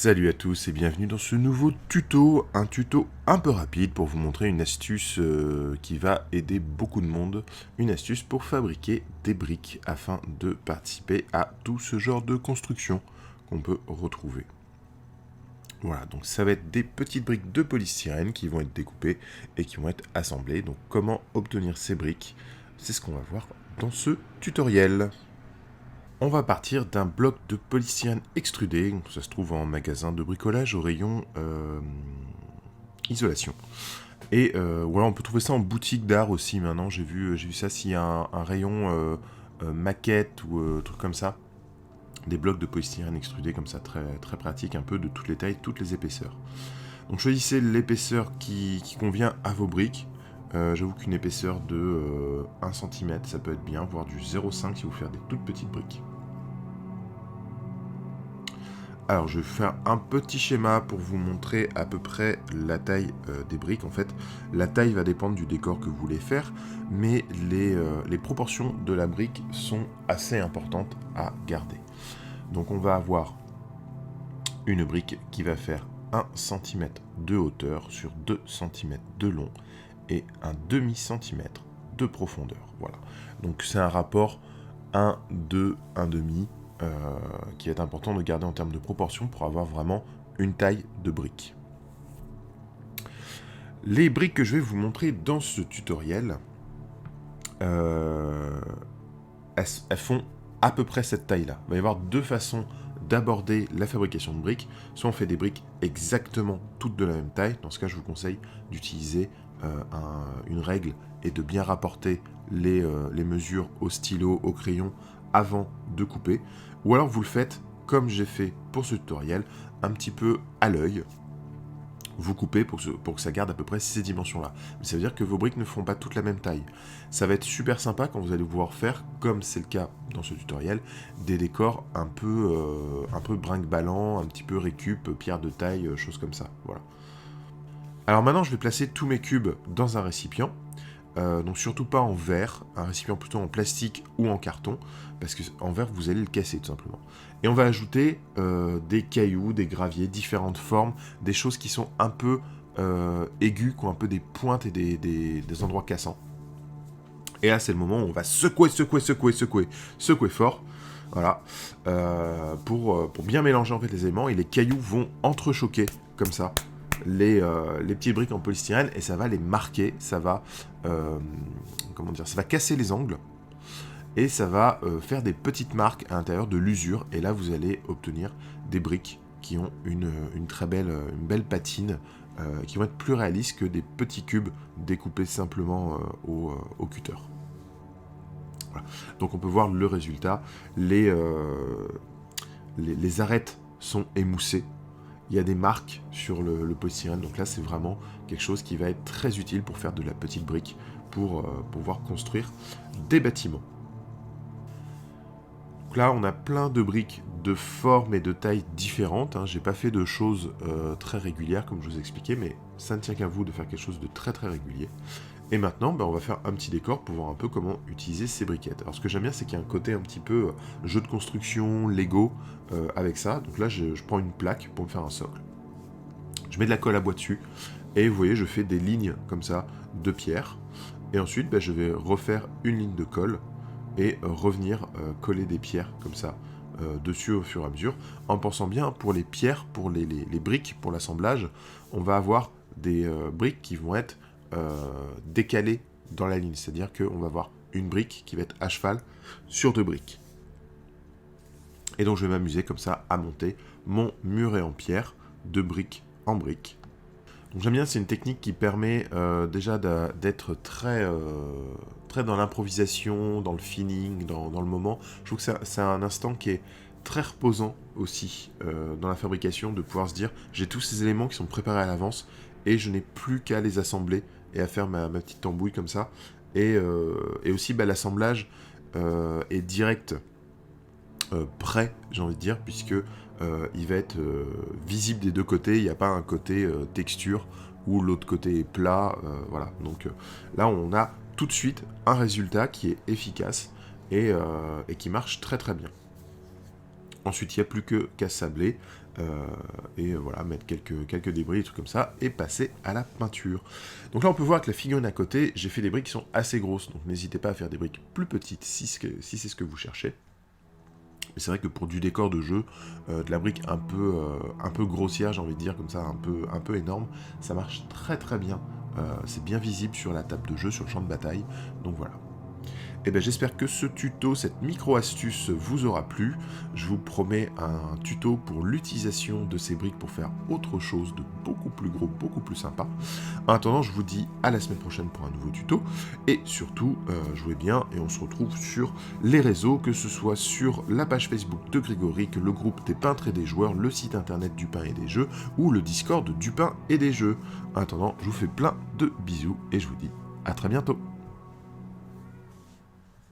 Salut à tous et bienvenue dans ce nouveau tuto, un tuto un peu rapide pour vous montrer une astuce qui va aider beaucoup de monde, une astuce pour fabriquer des briques afin de participer à tout ce genre de construction qu'on peut retrouver. Voilà, donc ça va être des petites briques de polystyrène qui vont être découpées et qui vont être assemblées. Donc comment obtenir ces briques, c'est ce qu'on va voir dans ce tutoriel. On va partir d'un bloc de polystyrène extrudé, donc ça se trouve en magasin de bricolage au rayon isolation. Et voilà, on peut trouver ça en boutique d'art aussi maintenant, j'ai vu ça s'il y a un rayon maquette ou truc comme ça. Des blocs de polystyrène extrudé comme ça, très, très pratique, un peu de toutes les tailles, toutes les épaisseurs. Donc choisissez l'épaisseur qui convient à vos briques. J'avoue qu'une épaisseur de 1 cm, ça peut être bien, voire du 0,5 si vous faites des toutes petites briques. Alors je vais faire un petit schéma pour vous montrer à peu près la taille des briques. En fait, la taille va dépendre du décor que vous voulez faire, mais les proportions de la brique sont assez importantes à garder. Donc on va avoir une brique qui va faire 1 cm de hauteur sur 2 cm de long et un demi-centimètre de profondeur. Voilà. Donc c'est un rapport 1, 2, 1 demi qui est important de garder en termes de proportion pour avoir vraiment une taille de brique. Les briques que je vais vous montrer dans ce tutoriel, elles font à peu près cette taille-là. Il va y avoir deux façons d'aborder la fabrication de briques. Soit on fait des briques exactement toutes de la même taille. Dans ce cas, je vous conseille d'utiliser une règle et de bien rapporter les mesures au stylo, au crayon, avant de couper. Ou alors vous le faites, comme j'ai fait pour ce tutoriel, un petit peu à l'œil. Vous coupez pour que ça garde à peu près ces dimensions-là. Mais ça veut dire que vos briques ne font pas toutes la même taille. Ça va être super sympa quand vous allez pouvoir faire, comme c'est le cas dans ce tutoriel, des décors un peu brinque-ballant, un petit peu récup, pierre de taille, choses comme ça. Voilà. Alors maintenant, je vais placer tous mes cubes dans un récipient. Donc surtout pas en verre, un récipient plutôt en plastique ou en carton, parce qu'en verre vous allez le casser tout simplement. Et on va ajouter des cailloux, des graviers, différentes formes, des choses qui sont un peu aiguës, qui ont un peu des pointes et des endroits cassants. Et là c'est le moment où on va secouer fort, voilà, pour bien mélanger en fait les éléments, et les cailloux vont entrechoquer comme ça les petites briques en polystyrène, et ça va les marquer, ça va ça va casser les angles, et ça va faire des petites marques à l'intérieur de l'usure, et là vous allez obtenir des briques qui ont une belle patine, qui vont être plus réalistes que des petits cubes découpés simplement au cutter. Voilà. Donc on peut voir le résultat, les arêtes sont émoussées. Il y a des marques sur le polystyrène, donc là c'est vraiment quelque chose qui va être très utile pour faire de la petite brique, pour pouvoir construire des bâtiments. Donc là on a plein de briques de formes et de tailles différentes, hein. J'ai pas fait de choses très régulières comme je vous expliquais, mais ça ne tient qu'à vous de faire quelque chose de très très régulier. Et maintenant, on va faire un petit décor pour voir un peu comment utiliser ces briquettes. Alors ce que j'aime bien, c'est qu'il y a un côté un petit peu jeu de construction, Lego, avec ça. Donc là, je prends une plaque pour me faire un socle. Je mets de la colle à bois dessus, et vous voyez, je fais des lignes comme ça, de pierre. Et ensuite, je vais refaire une ligne de colle, et revenir coller des pierres comme ça, dessus au fur et à mesure. En pensant bien, pour les pierres, pour les briques, pour l'assemblage, on va avoir des briques qui vont être décalé dans la ligne, c'est-à-dire qu'on va avoir une brique qui va être à cheval sur deux briques. Et donc je vais m'amuser comme ça à monter mon muret en pierre de brique en brique. Donc j'aime bien, c'est une technique qui permet déjà d'être très dans l'improvisation, dans le feeling, dans le moment. Je trouve que c'est un instant qui est très reposant aussi dans la fabrication, de pouvoir se dire j'ai tous ces éléments qui sont préparés à l'avance et je n'ai plus qu'à les assembler et à faire ma petite tambouille comme ça. Et aussi l'assemblage est direct, prêt, j'ai envie de dire, puisque il va être visible des deux côtés. Il n'y a pas un côté texture où l'autre côté est plat, voilà. Donc là on a tout de suite un résultat qui est efficace et qui marche très très bien. Ensuite, il n'y a plus qu'à sabler, et voilà, mettre quelques débris, des trucs comme ça, et passer à la peinture. Donc là, on peut voir que la figurine à côté, j'ai fait des briques qui sont assez grosses, donc n'hésitez pas à faire des briques plus petites si c'est ce que vous cherchez. Mais c'est vrai que pour du décor de jeu, de la brique un peu grossière, j'ai envie de dire, comme ça, un peu énorme, ça marche très très bien. C'est bien visible sur la table de jeu, sur le champ de bataille, donc voilà. Et bien j'espère que ce tuto, cette micro-astuce vous aura plu. Je vous promets un tuto pour l'utilisation de ces briques pour faire autre chose de beaucoup plus gros, beaucoup plus sympa. En attendant, je vous dis à la semaine prochaine pour un nouveau tuto. Et surtout, jouez bien et on se retrouve sur les réseaux, que ce soit sur la page Facebook de Grégoric, le groupe des peintres et des joueurs, le site internet du pain et des jeux ou le Discord du pain et des jeux. En attendant, je vous fais plein de bisous et je vous dis à très bientôt.